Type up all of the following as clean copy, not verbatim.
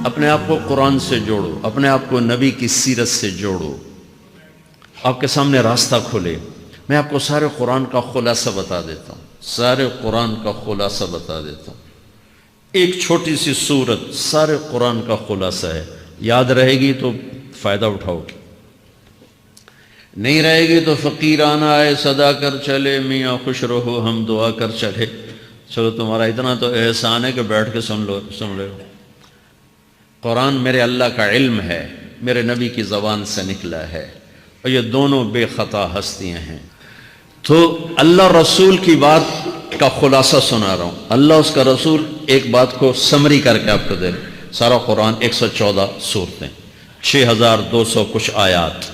اپنے آپ کو قرآن سے جوڑو، اپنے آپ کو نبی کی سیرت سے جوڑو، آپ کے سامنے راستہ کھلے۔ میں آپ کو سارے قرآن کا خلاصہ بتا دیتا ہوں، سارے قرآن کا خلاصہ بتا دیتا ہوں۔ ایک چھوٹی سی سورت سارے قرآن کا خلاصہ ہے، یاد رہے گی تو فائدہ اٹھاؤ گی، نہیں رہے گی تو فقیرانہ آئے صدا کر چلے، میاں خوش رہو ہم دعا کر چلے۔ چلو تمہارا اتنا تو احسان ہے کہ بیٹھ کے سن لے۔ قرآن میرے اللہ کا علم ہے، میرے نبی کی زبان سے نکلا ہے، اور یہ دونوں بے خطا ہستیاں ہیں۔ تو اللہ رسول کی بات کا خلاصہ سنا رہا ہوں، اللہ اس کا رسول ایک بات کو سمری کر کے آپ کو دے رہے۔ سارا قرآن 114 سورتیں، 6200 کچھ آیات،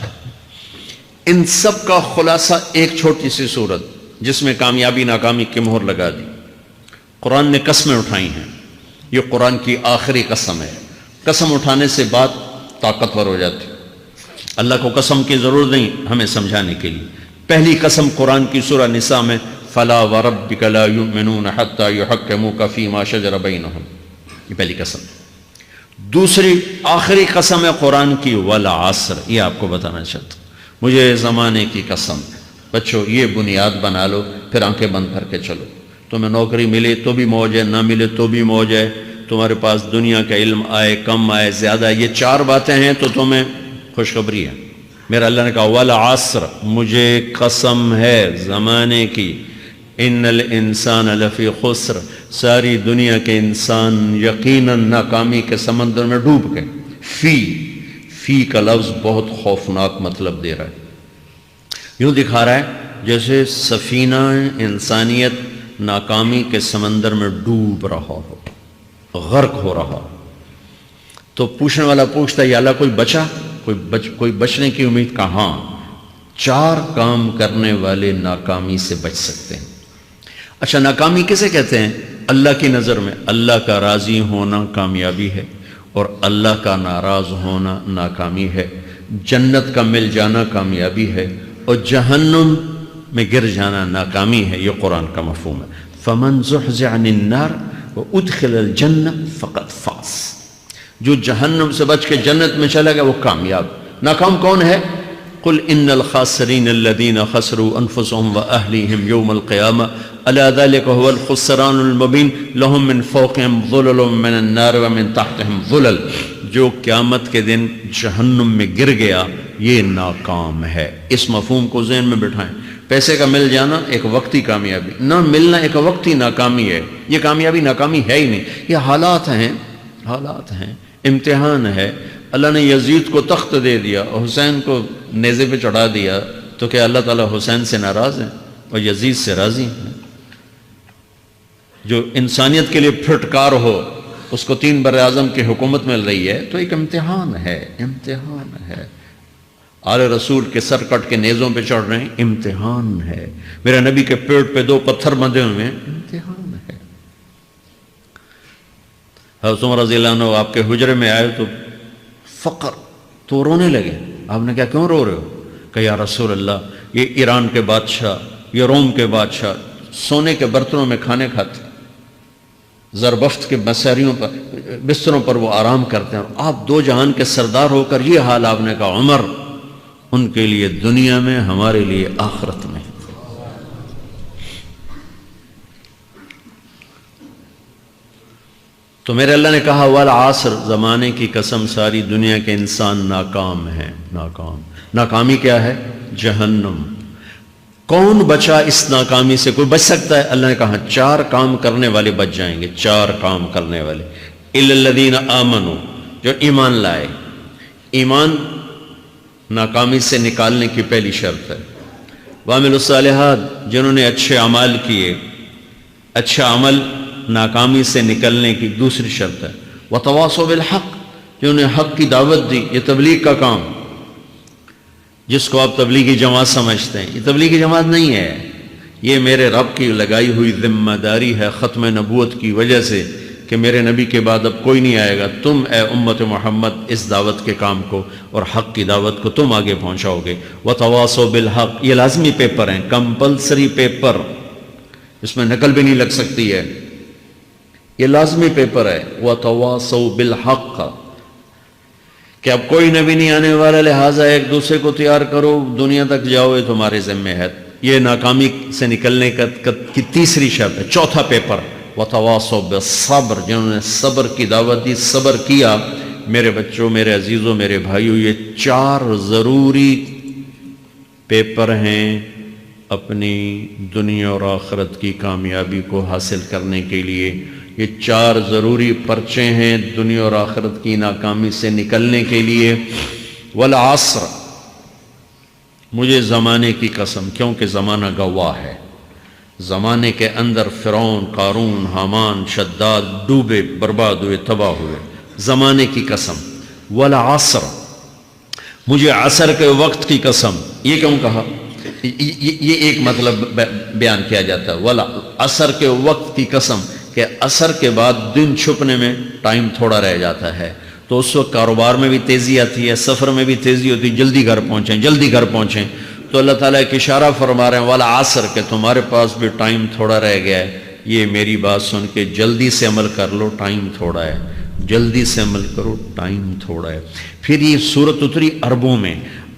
ان سب کا خلاصہ ایک چھوٹی سی سورت جس میں کامیابی ناکامی کی مہر لگا دی۔ قرآن نے قسمیں اٹھائی ہیں، یہ قرآن کی آخری قسم ہے۔ قسم اٹھانے سے بات طاقتور ہو جاتی، اللہ کو قسم کی ضرورت نہیں ہمیں سمجھانے کے لیے۔ پہلی قسم قرآن کی سورہ نساء میں فَلَا وَرَبِّكَ لَا يُؤْمِنُونَ حَتَّى يُحَكِّمُوكَ فِي مَا شَجَرَ بَيْنَهُمْ، یہ پہلی قسم۔ دوسری آخری قسم ہے قرآن کی وَالْعَصْرِ، یہ آپ کو بتانا چاہتا ہوں، مجھے زمانے کی قسم۔ بچوں یہ بنیاد بنا لو، پھر آنکھیں بند کر کے چلو۔ تمہیں نوکری ملے تو بھی موج ہے، نہ ملے تو بھی موج ہے، تمہارے پاس دنیا کا علم آئے کم آئے زیادہ، یہ چار باتیں ہیں تو تمہیں خوشخبری ہے۔ میرا اللہ نے کہا والعصر، مجھے قسم ہے زمانے کی، ان الانسان لفی خسر، ساری دنیا کے انسان یقیناً ناکامی کے سمندر میں ڈوب گئے۔ فی کا لفظ بہت خوفناک مطلب دے رہا ہے، یوں دکھا رہا ہے جیسے سفینہ انسانیت ناکامی کے سمندر میں ڈوب رہا ہو، غرق ہو رہا۔ تو پوچھنے والا پوچھتا ہے یا اللہ کوئی بچا، کوئی بچنے کی امید کہاں؟ چار کام کرنے والے ناکامی سے بچ سکتے ہیں۔ اچھا ناکامی کسے کہتے ہیں؟ اللہ کی نظر میں اللہ کا راضی ہونا کامیابی ہے، اور اللہ کا ناراض ہونا ناکامی ہے۔ جنت کا مل جانا کامیابی ہے، اور جہنم میں گر جانا ناکامی ہے۔ یہ قرآن کا مفہوم ہے۔ فَمَنْ زُحْزِحَ عَنِ النَّارِ وَأُدْخِلَ الْجَنَّةَ فَقَدْ فَازَ، جو جہنم سے بچ کے جنت میں چلا گیا وہ کامیاب۔ ناکام کون ہے؟ قُلْ إِنَّ الْخَاسِرِينَ الَّذِينَ خَسِرُوا أَنفُسَهُمْ وَأَهْلِيهِمْ يَوْمَ الْقِيَامَةِ أَلَا ذَلِكَ هُوَ الْخُسْرَانُ الْمُبِينُ لَهُم مِّن فَوْقِهِمْ ظُلَلٌ مِّنَ النَّارِ وَمِن تَحْتِهِمْ ظُلَلٌ، جو قیامت کے دن جہنم میں گر گیا یہ ناکام ہے۔ اس مفہوم کو ذہن میں بٹھائیں۔ پیسے کا مل جانا ایک وقتی کامیابی، نہ ملنا ایک وقتی ناکامی ہے۔ یہ کامیابی ناکامی ہے ہی نہیں، یہ حالات ہیں، امتحان ہے۔ اللہ نے یزید کو تخت دے دیا اور حسین کو نیزے پہ چڑھا دیا، تو کیا اللہ تعالیٰ حسین سے ناراض ہیں اور یزید سے راضی ہیں؟ جو انسانیت کے لیے پھٹکار ہو، اس کو 3 براعظم کی حکومت مل رہی ہے، تو ایک امتحان ہے۔ آل رسول کے سر کٹ کے نیزوں پہ چڑھ رہے ہیں، امتحان ہے۔ میرے نبی کے پیٹ پہ 2 پتھر بندھے ہوئے ہیں، امتحان ہے۔ حضرت عمر رضی اللہ عنہ آپ کے حجرے میں آئے تو فقر، تو رونے لگے۔ آپ نے کہا کیوں رو رہے ہو؟ کہ یا رسول اللہ یہ ایران کے بادشاہ، یہ روم کے بادشاہ سونے کے برتنوں میں کھانے کھاتے، زربفت کے بستروں پر وہ آرام کرتے ہیں، اور آپ 2 جہان کے سردار ہو کر یہ حال۔ آپ نے کہا عمر ان کے لیے دنیا میں، ہمارے لیے آخرت میں۔ تو میرے اللہ نے کہا والعصر، زمانے کی قسم ساری دنیا کے انسان ناکام ہیں، ناکامی کیا ہے؟ جہنم۔ کون بچا اس ناکامی سے؟ کوئی بچ سکتا ہے؟ اللہ نے کہا 4 کام کرنے والے بچ جائیں گے، 4 کام کرنے والے۔ اِلَّا الَّذِينَ آمَنُوا، جو ایمان لائے۔ ایمان ناکامی سے نکالنے کی پہلی شرط ہے۔ وَعَمِلُوا الصَّالِحَاتِ، جنہوں نے اچھے اعمال کیے، اچھا عمل ناکامی سے نکلنے کی دوسری شرط ہے۔ وَتَوَاصَوْا بِالْحَقِّ، جنہوں نے حق کی دعوت دی، یہ تبلیغ کا کام۔ جس کو آپ تبلیغی جماعت سمجھتے ہیں، یہ تبلیغی جماعت نہیں ہے، یہ میرے رب کی لگائی ہوئی ذمہ داری ہے ختم نبوت کی وجہ سے، کہ میرے نبی کے بعد اب کوئی نہیں آئے گا، تم اے امت محمد اس دعوت کے کام کو اور حق کی دعوت کو تم آگے پہنچاؤ گے۔ وَتَوَاصَوْا بِالْحَقِّ، یہ لازمی پیپر ہیں، کمپلسری پیپر، اس میں نقل بھی نہیں لگ سکتی ہے، یہ لازمی پیپر ہے۔ وَتَوَاصَوْا بِالْحَقِّ، کہ اب کوئی نبی نہیں آنے والا، لہٰذا ایک دوسرے کو تیار کرو، دنیا تک جاؤ، یہ تمہارے ذمہ ہے. یہ ناکامی سے نکلنے کی تیسری شرط ہے. چوتھا پیپر وتواصوا بالصبر، جنہوں نے صبر کی دعوت دی، صبر کیا. میرے بچوں، میرے عزیزوں، میرے بھائیوں، یہ 4 ضروری پیپر ہیں اپنی دنیا اور آخرت کی کامیابی کو حاصل کرنے کے لیے. یہ 4 ضروری پرچے ہیں دنیا اور آخرت کی ناکامی سے نکلنے کے لیے. والعصر، مجھے زمانے کی قسم، کیونکہ زمانہ گواہ ہے. زمانے کے اندر فرعون، قارون، حامان، شداد ڈوبے، برباد ہوئے، تباہ ہوئے. زمانے کی قسم. والعصر، مجھے عصر کے وقت کی قسم. یہ کیوں کہا؟ یہ ایک مطلب بیان کیا جاتا ہے. والعصر کے وقت کی قسم، کہ عصر کے بعد دن چھپنے میں ٹائم تھوڑا رہ جاتا ہے، تو اس وقت کاروبار میں بھی تیزی آتی ہے، سفر میں بھی تیزی ہوتی ہے، جلدی گھر پہنچیں، جلدی گھر پہنچیں. تو اللہ تعالیٰ ایک اشارہ فرما رہے ہیں والعصر، کہ تمہارے پاس بھی ٹائم تھوڑا رہ گیا ہے. یہ میری بات سن کے جلدی سے عمل کر لو، ٹائم تھوڑا ہے. جلدی سے عمل کرو، ٹائم تھوڑا ہے. پھر یہ صورت اتری عربوں میں.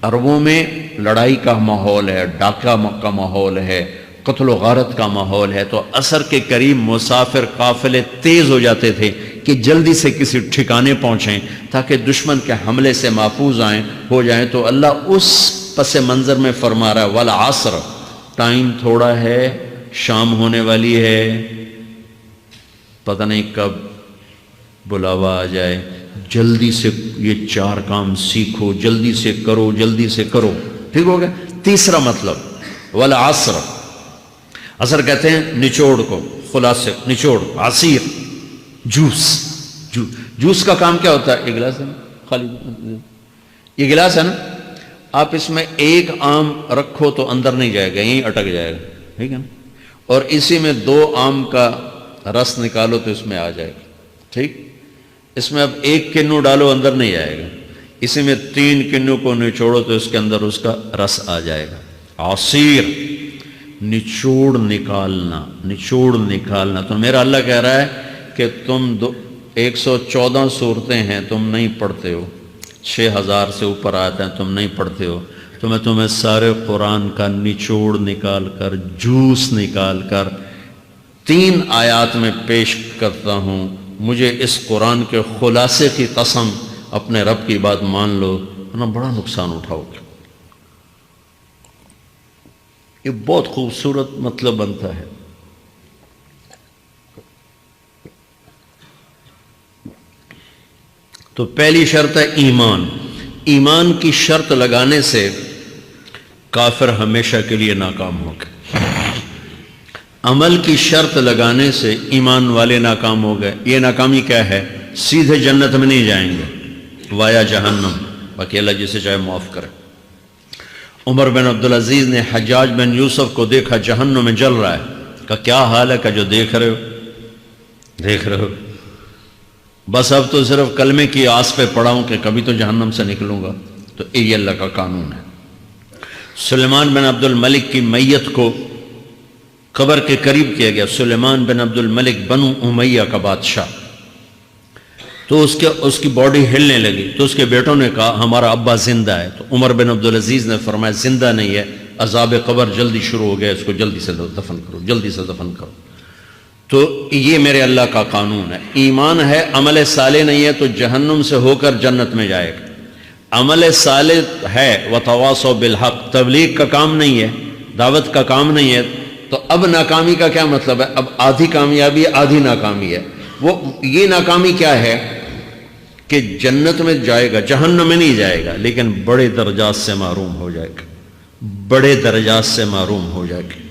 عربوں میں لڑائی کا ماحول ہے، ڈاکہ کا ماحول ہے، قتل و غارت کا ماحول ہے. تو عصر کے قریب مسافر قافلے تیز ہو جاتے تھے کہ جلدی سے کسی ٹھکانے پہنچیں تاکہ دشمن کے حملے سے محفوظ ہو جائیں. تو اللہ اس پس منظر میں فرما رہا ہے والعصر، ٹائم تھوڑا ہے، شام ہونے والی ہے، پتہ نہیں کب بلاوا آ جائے. جلدی سے یہ 4 کام سیکھو، جلدی سے کرو، جلدی سے کرو. ٹھیک ہو گیا. تیسرا مطلب والعصر، عصر کہتے ہیں نچوڑ کو، خلاصے، نچوڑ، عصیر، جوس کا کام کیا ہوتا ہے؟ یہ گلاس ہے نا، خالی یہ گلاس ہے نا، آپ اس میں ایک آم رکھو تو اندر نہیں جائے گا، یہیں اٹک جائے گا. ٹھیک ہے نا. اور اسی میں 2 آم کا رس نکالو تو اس میں آ جائے گا. ٹھیک. اس میں اب 1 کنو ڈالو، اندر نہیں آئے گا. اسی میں 3 کنو کو نچوڑو تو اس کے اندر اس کا رس آ جائے گا. عصیر، نچوڑ نکالنا، نچوڑ نکالنا. تو میرا اللہ کہہ رہا ہے کہ تم 114 صورتیں ہیں تم نہیں پڑھتے ہو، 6000 سے اوپر آتے ہیں تم نہیں پڑھتے ہو. تو میں تمہیں سارے قرآن کا نچوڑ نکال کر، جوس نکال کر 3 آیات میں پیش کرتا ہوں. مجھے اس قرآن کے خلاصے کی قسم، اپنے رب کی بات مان لو، ورنہ بڑا نقصان اٹھاؤ گے. یہ بہت خوبصورت مطلب بنتا ہے. تو پہلی شرط ہے ایمان. ایمان کی شرط لگانے سے کافر ہمیشہ کے لیے ناکام ہو گئے. عمل کی شرط لگانے سے ایمان والے ناکام ہو گئے. یہ ناکامی کیا ہے؟ سیدھے جنت میں نہیں جائیں گے، وایا جہنم. باقی اللہ جسے چاہے معاف کرے. عمر بن عبدالعزیز نے حجاج بن یوسف کو دیکھا جہنم میں جل رہا ہے. کہا کیا حال ہے؟ کہ جو دیکھ رہے ہو. بس اب تو صرف کلمے کی آس پہ پڑا ہوں کہ کبھی تو جہنم سے نکلوں گا. تو یہ اللہ کا قانون ہے. سلیمان بن عبد الملک کی میت کو قبر کے قریب کیا گیا. سلیمان بن عبد الملک بنو امیہ کا بادشاہ. تو اس کی باڈی ہلنے لگی. تو اس کے بیٹوں نے کہا ہمارا ابا زندہ ہے. تو عمر بن عبدالعزیز نے فرمایا زندہ نہیں ہے، عذاب قبر جلدی شروع ہو گیا، اس کو جلدی سے دفن کرو، جلدی سے دفن کرو. تو یہ میرے اللہ کا قانون ہے. ایمان ہے، عمل صالح نہیں ہے تو جہنم سے ہو کر جنت میں جائے گا. عمل صالح ہے وتواصوا بالحق، تبلیغ کا کام نہیں ہے، دعوت کا کام نہیں ہے. تو اب ناکامی کا کیا مطلب ہے؟ اب آدھی کامیابی ہے، آدھی ناکامی ہے. وہ یہ ناکامی کیا ہے کہ جنت میں جائے گا، جہنم میں نہیں جائے گا، لیکن بڑے درجات سے محروم ہو جائے گا. بڑے درجات سے محروم ہو جائے گا.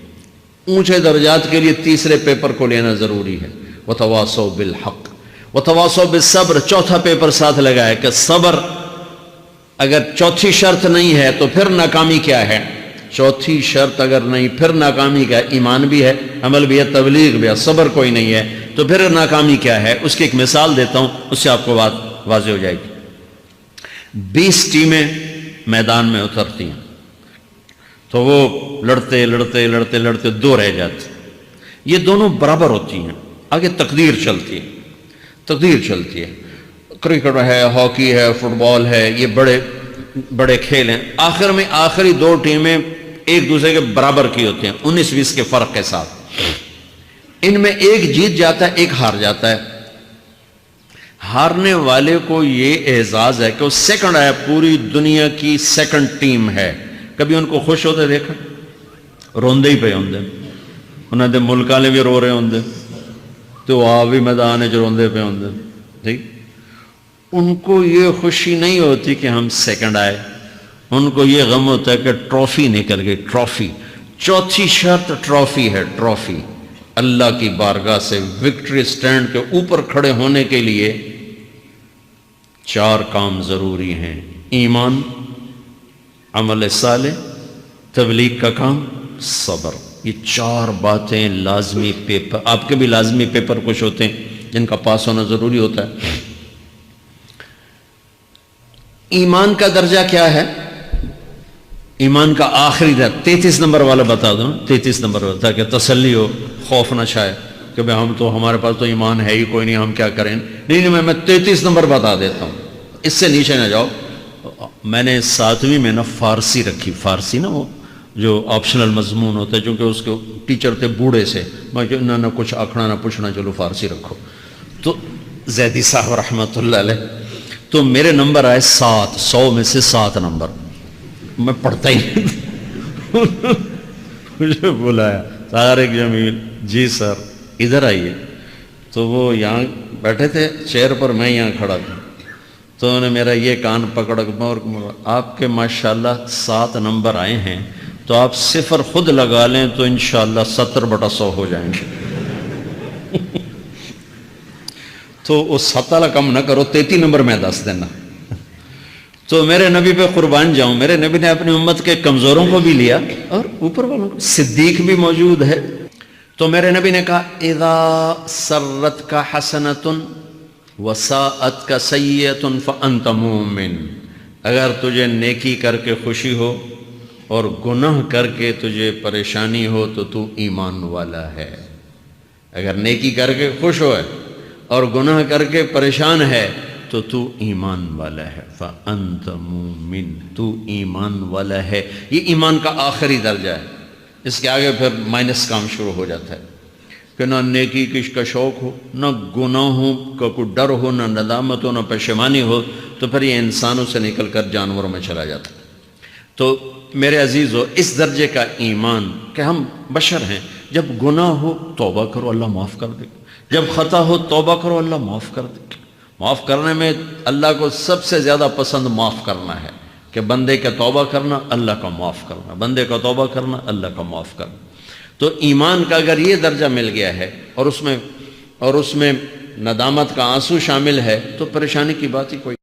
اونچے درجات کے لیے تیسرے پیپر کو لینا ضروری ہے. وتواصوا بالحق وتواصوا بالصبر. چوتھا پیپر ساتھ لگا ہے کہ صبر اگر چوتھی شرط نہیں ہے تو پھر ناکامی کیا ہے؟ چوتھی شرط اگر نہیں پھر ناکامی کیا ہے؟ ایمان بھی ہے، عمل بھی ہے، تبلیغ بھی ہے، صبر کوئی نہیں ہے تو پھر ناکامی کیا ہے؟ اس کی ایک مثال دیتا ہوں، اس سے آپ کو بات واضح ہو جائے گی. 20 ٹیمیں میدان میں اترتی ہیں تو وہ لڑتے لڑتے لڑتے لڑتے 2 رہ جاتے. یہ دونوں برابر ہوتی ہیں. آگے تقدیر چلتی ہے. کرکٹ ہے، ہاکی ہے، فٹ بال ہے، یہ بڑے بڑے کھیل ہیں، آخر میں آخری دو ٹیمیں ایک دوسرے کے برابر کی ہوتی ہیں 19-20 کے فرق کے ساتھ، ان میں ایک جیت جاتا ہے ایک ہار جاتا ہے۔ ہارنے والے کو یہ اعزاز ہے کہ وہ سیکنڈ ہے، پوری دنیا کی سیکنڈ ٹیم ہے۔ کبھی ان کو خوش ہوتے دیکھا؟ روندے ہی پہ ہوندے، انہوں نے ملک والے بھی رو رہے ہوندے تو آ بھی میدان ہے جو روندے پہ ہوندے، ٹھیک؟ ان کو یہ خوشی نہیں ہوتی کہ ہم سیکنڈ آئے، ان کو یہ غم ہوتا ہے کہ ٹرافی نکل گئی، ٹرافی۔ چوتھی شرط ٹرافی ہے، ٹرافی۔ اللہ کی بارگاہ سے وکٹری سٹینڈ کے اوپر کھڑے ہونے کے لیے 4 کام ضروری ہیں: ایمان، عمل صالح، تبلیغ کا کام، صبر۔ یہ 4 باتیں لازمی پیپر، آپ کے بھی لازمی پیپر کچھ ہوتے ہیں جن کا پاس ہونا ضروری ہوتا ہے۔ ایمان کا درجہ کیا ہے؟ ایمان کا آخری درجہ 33 نمبر والا بتا دوں، 33 نمبر والا، تاکہ تسلی ہو، خوف نہ چھائے کہ بھئی ہم تو، ہمارے پاس تو ایمان ہے ہی کوئی نہیں، ہم کیا کریں۔ نہیں، میں 33 نمبر بتا دیتا ہوں، اس سے نیچے نہ جاؤ۔ میں نے 7ویں میں نا فارسی رکھی، فارسی نا وہ جو آپشنل مضمون ہوتا ہے، چونکہ اس کے ٹیچر تھے بوڑھے سے، میں نہ کچھ آکھنا نہ پوچھنا، چلو فارسی رکھو۔ تو زیدی صاحب رحمۃ اللہ علیہ، تو میرے نمبر آئے 7، 100 میں سے 7 نمبر، میں پڑھتا ہی نہیں۔ مجھے بلایا طارق جمیل، جی سر ادھر آئیے۔ تو وہ یہاں بیٹھے تھے چیئر پر، میں یہاں کھڑا تھا، تو انہوں نے میرا یہ کان پکڑ اور آپ کے ماشاءاللہ 7 نمبر آئے ہیں، تو آپ 0 خود لگا لیں تو انشاءاللہ 70/100 ہو جائیں گے۔ تو وہ 7 والا کم نہ کرو، 33 نمبر میں 10 دینا۔ تو میرے نبی پہ قربان جاؤں، میرے نبی نے اپنی امت کے کمزوروں کو بھی لیا اور اوپر والوں کو، صدیق بھی موجود ہے۔ تو میرے نبی نے کہا اذا سرت کا حسنۃ وساءت کا سیئۃ فانت مومن، اگر تجھے نیکی کر کے خوشی ہو اور گناہ کر کے تجھے پریشانی ہو تو تو ایمان والا ہے۔ اگر نیکی کر کے خوش ہو اور گناہ کر کے پریشان ہے تو تو ایمان والا ہے، فَأَنْتَ مُؤْمِنٌ، تو ایمان والا ہے۔ یہ ایمان کا آخری درجہ ہے، اس کے آگے پھر مائنس کام شروع ہو جاتا ہے کہ نہ نیکی کا شوق ہو، نہ گناہوں کا کوئی ڈر ہو، نہ ندامت ہو، نہ پشیمانی ہو، تو پھر یہ انسانوں سے نکل کر جانوروں میں چلا جاتا ہے۔ تو میرے عزیزو، اس درجے کا ایمان کہ ہم بشر ہیں، جب گناہ ہو توبہ کرو اللہ معاف کر دے گا، جب خطا ہو توبہ کرو اللہ معاف کر دے گا۔ معاف کرنے میں اللہ کو سب سے زیادہ پسند معاف کرنا ہے، کہ بندے کا توبہ کرنا، اللہ کا معاف کرنا، بندے کا توبہ کرنا، اللہ کا معاف کرنا۔ تو ایمان کا اگر یہ درجہ مل گیا ہے اور اس میں ندامت کا آنسو شامل ہے تو پریشانی کی بات ہی کوئی